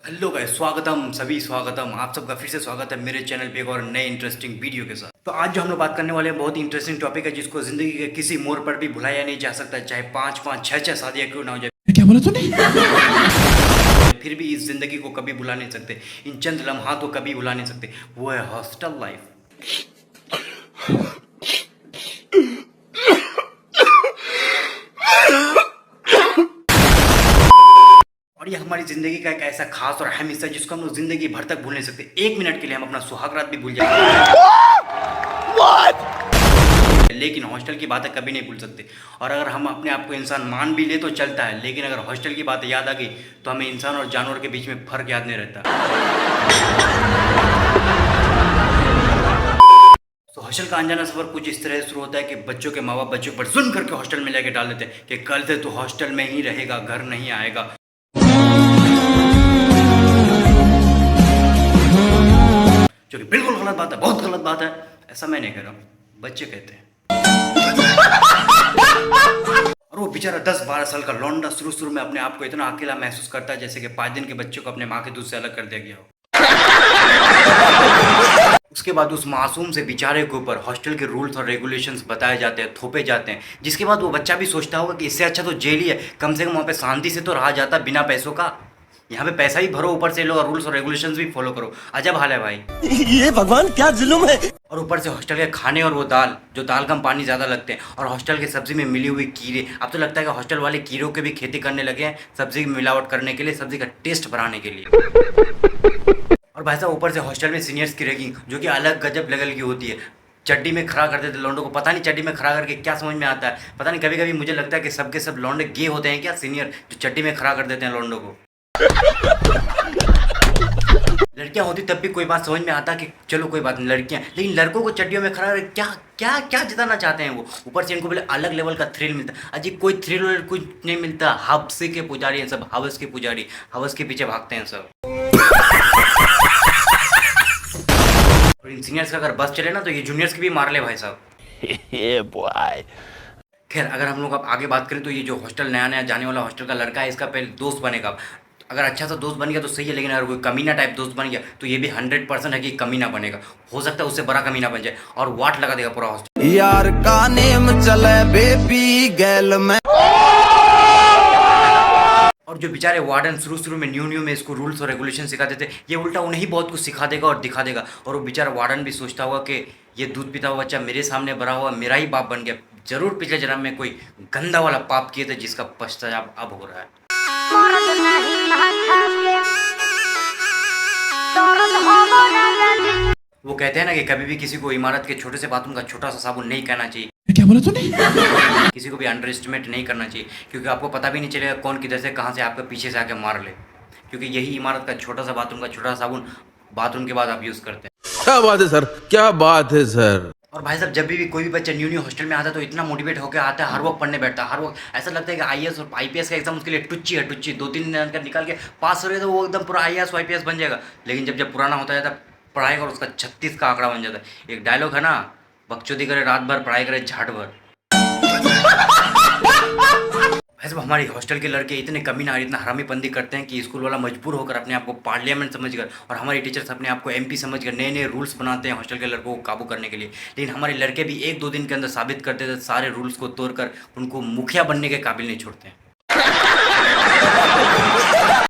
Hello guys, स्वागतम आप सबका फिर से स्वागत है मेरे चैनल पे एक और नए इंटरेस्टिंग वीडियो के साथ। तो आज जो हम लोग बात करने वाले हैं बहुत ही इंटरेस्टिंग टॉपिक है जिसको जिंदगी के किसी मोड़ पर भी भुलाया नहीं जा सकता, चाहे 5-5 6-6 शादियां क्यों ना हो जाए। क्या बोला तूने? फिर भी इस जिंदगी को कभी भुला नहीं सकते, इन चंद लम्हात को कभी भुला नहीं सकते। वो है हॉस्टल लाइफ। और ये हमारी जिंदगी का एक ऐसा खास और अहम हिस्सा है जिसको हम लोग जिंदगी भर तक भूल नहीं सकते। 1 मिनट के लिए हम अपना सुहागरात भी भूल जाएंगे, लेकिन हॉस्टल की बातें कभी नहीं भूल सकते। और अगर हम अपने आप को इंसान मान भी ले तो चलता है, लेकिन अगर हॉस्टल की बातें याद आ गई तो हमें इंसान और जानवर के बीच में फर्क याद नहीं रहता। तो हॉस्टल का अनजाना सफर कुछ इस तरह शुरू होता है कि बच्चों के माँ बाप बच्चों पर जुल्म करके हॉस्टल में लेके डाल देते हैं कि कल से तू हॉस्टल में ही रहेगा, घर नहीं आएगा। जो कि बिल्कुल गलत बात है, बहुत गलत बात है। ऐसा मैं नहीं कह रहा हूँ, बच्चे कहते हैं। और वो बेचारा 10-12 साल का लौंडा शुरू में अपने आप को इतना अकेला महसूस करता है जैसे कि 5 दिन के बच्चों को अपने माँ के दूध से अलग कर दिया गया हो। उसके बाद उस मासूम से बेचारे के ऊपर हॉस्टल के रूल्स और रेगुलेशंस बताए जाते हैं, थोपे जाते हैं, जिसके बाद वो बच्चा भी सोचता होगा कि इससे अच्छा तो जेल ही है, कम से कम वहाँ पे शांति से तो रहा जाता बिना पैसों का। यहाँ पे पैसा ही भरो, ऊपर से लोग रूल्स और रेगुलेशंस भी फॉलो करो। अजब हाल है भाई। ये भगवान क्या जुल्म है। और ऊपर से हॉस्टल के खाने और वो दाल, जो दाल कम पानी ज़्यादा लगते हैं, और हॉस्टल की सब्जी में मिली हुई कीड़े। अब तो लगता है कि हॉस्टल वाले कीड़ों के भी खेती करने लगे हैं, सब्जी में मिलावट करने के लिए, सब्जी का टेस्ट बढ़ाने के लिए। और भाई साहब ऊपर से हॉस्टल में सीनियर्स की रैगिंग, जो कि अलग गजब लेवल की होती है। चड्डी में खड़ा कर देते लौंडों को, पता नहीं चड्डी में खड़ा करके क्या समझ में आता है। पता नहीं, कभी कभी मुझे लगता है कि सबके सब लौंडे गे होते हैं क्या, सीनियर जो चड्डी में खड़ा कर देते हैं लौंडों को। लड़कियां होती तब भी कोई बात समझ में आता कि चलो कोई बात नहीं लड़कियां, लेकिन लड़कों को चड्डियों में खड़ा कर क्या क्या क्या जिताना चाहते हैं वो। ऊपर से इनको बोले अलग लेवल का थ्रिल मिलता है। अजी कोई थ्रिल कुछ नहीं मिलता। हवस के पुजारी हैं सब, हवस के पुजारी, हवस के पीछे भागते हैं सब। और इन सीनियर्स का अगर बस चले ना तो ये जूनियर्स की भी मार ले भाई साहब। खैर, अगर हम लोग अब आगे बात करें तो ये जो हॉस्टल नया नया जाने वाला हॉस्टल का लड़का है, इसका पहले दोस्त बनेगा। अगर अच्छा सा दोस्त बन गया तो सही है, लेकिन अगर कोई कमीना टाइप दोस्त बन गया तो ये भी 100% है कि कमीना बनेगा। हो सकता है उससे बड़ा कमीना बन जाए और वाट लगा देगा पूरा हॉस्टल। यार का नेम चले बेबी गैल में। और जो बेचारे वार्डन शुरू में न्यू में इसको रूल्स और रेगुलेशन सिखाते थे, ये उल्टा उन्हें ही बहुत कुछ सिखा देगा और दिखा देगा। और वो बेचारा वार्डन भी सोचता होगा कि ये दूध पीता हुआ बच्चा मेरे सामने बड़ा हुआ, मेरा ही बाप बन गया। जरूर पिछले जन्म में कोई गंदा वाला पाप किए थे जिसका पश्चाताप अब हो रहा है। वो कहते हैं ना कि कभी भी किसी को इमारत के छोटे से बाथरूम का छोटा सा साबुन नहीं कहना चाहिए। क्या बोला तूने? किसी को भी अंडर एस्टिमेट नहीं करना चाहिए, क्योंकि आपको पता भी नहीं चलेगा कौन किधर से कहाँ से आपके पीछे से आके मार ले। क्योंकि यही इमारत का छोटा सा बाथरूम का छोटा सा साबुन बाथरूम के बाद आप यूज़ करते हैं। क्या बात है सर, क्या बात है सर। और भाई साहब, जब भी कोई भी बच्चा न्यू हॉस्टल में आता है तो इतना मोटिवेट होकर आता है, हर वक्त पढ़ने बैठता है। हर वक्त ऐसा लगता है कि आईएएस और आईपीएस का एग्जाम उसके लिए टुच्ची है, टुच्ची 2-3 दिन का निकाल के पास हो रहे तो वो एकदम पूरा आईएएस आईपीएस बन जाएगा। लेकिन जब पुराना होता जाता है पढ़ाई का, और उसका 36 का आंकड़ा बन जाता है। एक डायलॉग है ना, बकचोदी करे रात भर, पढ़ाई करे झाट भर। वैसे हमारी हॉस्टल के लड़के इतने कमीना और इतना हरामीपंदी करते हैं कि स्कूल वाला मजबूर होकर अपने आप को पार्लियामेंट समझकर, और हमारे टीचर्स अपने आप को एमपी समझकर नए नए रूल्स बनाते हैं हॉस्टल के लड़कों को काबू करने के लिए। लेकिन हमारे लड़के भी 1-2 दिन के अंदर साबित कर देते हैं, सारे रूल्स को तोड़कर उनको मुखिया बनने के काबिल नहीं छोड़ते हैं।